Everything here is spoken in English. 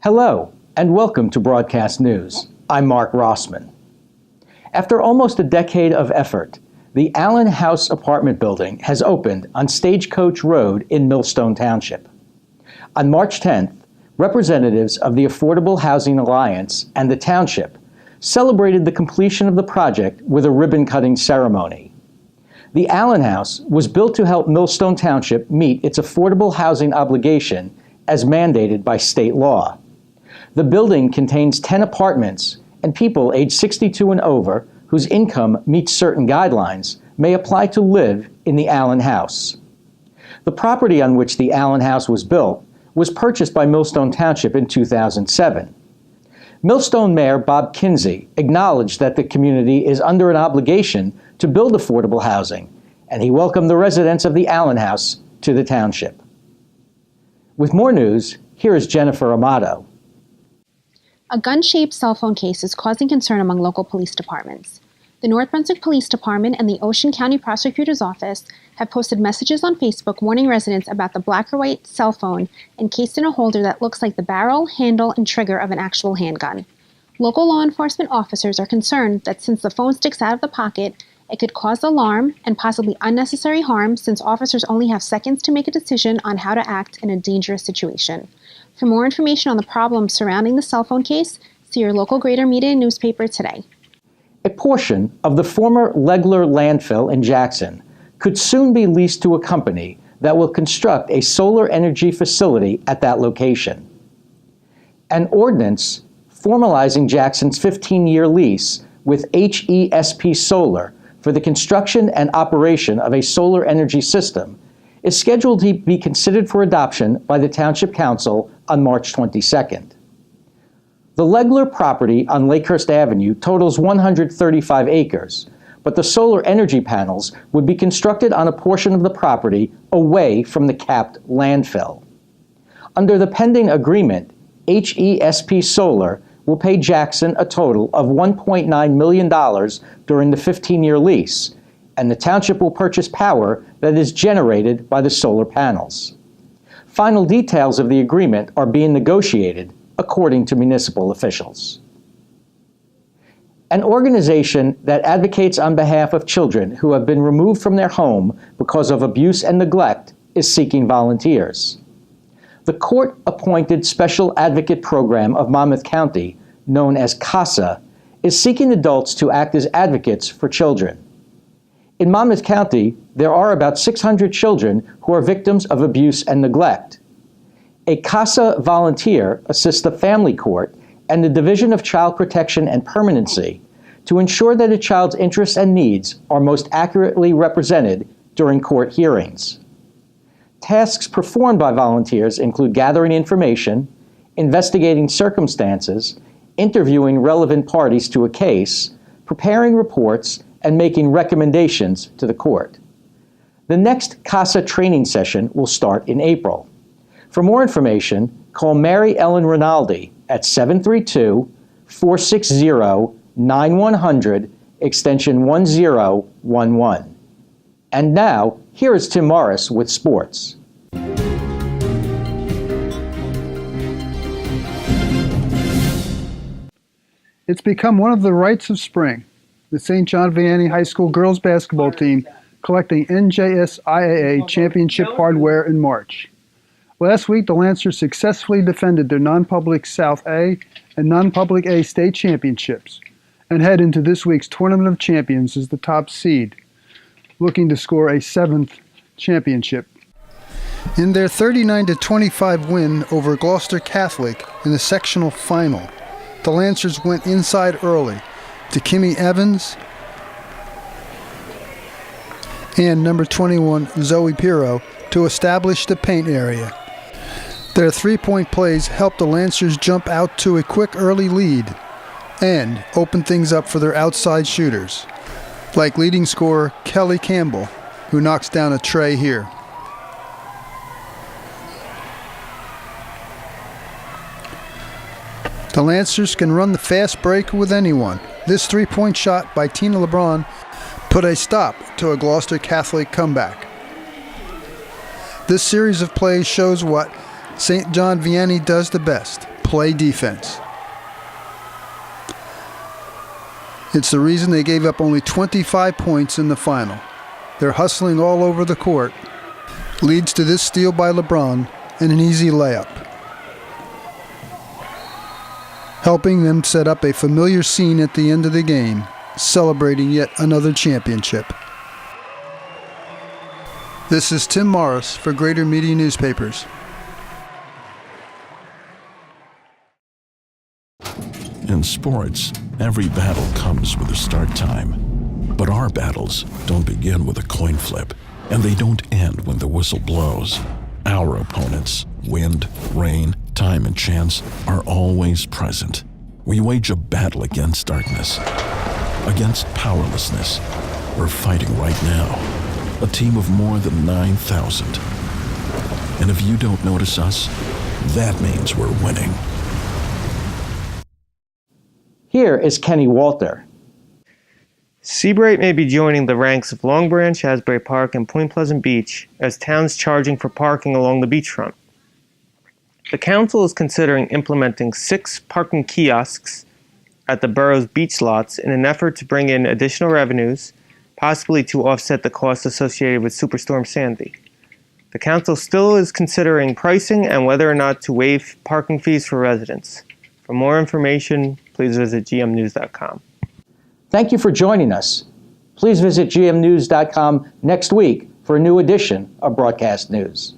Hello, and welcome to Broadcast News. I'm Mark Rossman. After almost a decade of effort, the Allen House apartment building has opened on Stagecoach Road in Millstone Township. On March 10th, representatives of the Affordable Housing Alliance and the township celebrated the completion of the project with a ribbon-cutting ceremony. The Allen House was built to help Millstone Township meet its affordable housing obligation as mandated by state law. The building contains 10 apartments, and people age 62 and over whose income meets certain guidelines may apply to live in the Allen House. The property on which the Allen House was built was purchased by Millstone Township in 2007. Millstone Mayor Bob Kinsey acknowledged that the community is under an obligation to build affordable housing, and he welcomed the residents of the Allen House to the township. With more news, here is Jennifer Amato. A gun-shaped cell phone case is causing concern among local police departments. The North Brunswick Police Department and the Ocean County Prosecutor's Office have posted messages on Facebook warning residents about the black or white cell phone encased in a holder that looks like the barrel, handle, and trigger of an actual handgun. Local law enforcement officers are concerned that since the phone sticks out of the pocket, it could cause alarm and possibly unnecessary harm since officers only have seconds to make a decision on how to act in a dangerous situation. For more information on the problems surrounding the cell phone case, see your local Greater Media newspaper today. A portion of the former Legler landfill in Jackson could soon be leased to a company that will construct a solar energy facility at that location. An ordinance formalizing Jackson's 15-year lease with HESP Solar for the construction and operation of a solar energy system is scheduled to be considered for adoption by the Township Council on March 22nd. The Legler property on Lakehurst Avenue totals 135 acres, but the solar energy panels would be constructed on a portion of the property away from the capped landfill. Under the pending agreement, HESP Solar will pay Jackson a total of $1.9 million during the 15-year lease, and the township will purchase power that is generated by the solar panels. Final details of the agreement are being negotiated, according to municipal officials. An organization that advocates on behalf of children who have been removed from their home because of abuse and neglect is seeking volunteers. The court-appointed Special Advocate Program of Monmouth County, known as CASA, is seeking adults to act as advocates for children. In Monmouth County, there are about 600 children who are victims of abuse and neglect. A CASA volunteer assists the Family Court and the Division of Child Protection and Permanency to ensure that a child's interests and needs are most accurately represented during court hearings. Tasks performed by volunteers include gathering information, investigating circumstances, interviewing relevant parties to a case, preparing reports, and making recommendations to the court. The next CASA training session will start in April. For more information, call Mary Ellen Rinaldi at 732-460-9100, extension 1011. And now, here is Tim Morris with sports. It's become one of the rites of spring. The St. John Vianney High School girls basketball team collecting NJSIAA championship hardware in March. Last week, the Lancers successfully defended their non-public South A and non-public A state championships and head into this week's Tournament of Champions as the top seed, looking to score a 7th championship. In their 39-25 win over Gloucester Catholic in the sectional final, the Lancers went inside early to Kimmy Evans and number 21 Zoe Pirro to establish the paint area. Their three-point plays helped the Lancers jump out to a quick early lead and open things up for their outside shooters, like leading scorer Kelly Campbell, who knocks down a tray here. The Lancers can run the fast break with anyone. This three-point shot by Tina LeBron put a stop to a Gloucester Catholic comeback. This series of plays shows what St. John Vianney does the best, play defense. It's the reason they gave up only 25 points in the final. They're hustling all over the court. Leads to this steal by LeBron and an easy layup, helping them set up a familiar scene at the end of the game, celebrating yet another championship. This is Tim Morris for Greater Media Newspapers. In sports, every battle comes with a start time. But our battles don't begin with a coin flip, and they don't end when the whistle blows. Our opponents, wind, rain, time, and chance, are always present. We wage a battle against darkness, against powerlessness. We're fighting right now, a team of more than 9,000. And if you don't notice us, that means we're winning. Here is Kenny Walter. Seabright may be joining the ranks of Long Branch, Asbury Park, and Point Pleasant Beach as towns charging for parking along the beachfront. The council is considering implementing 6 parking kiosks at the borough's beach lots in an effort to bring in additional revenues, possibly to offset the costs associated with Superstorm Sandy. The council still is considering pricing and whether or not to waive parking fees for residents. For more information, please visit gmnews.com. Thank you for joining us. Please visit gmnews.com next week for a new edition of Broadcast News.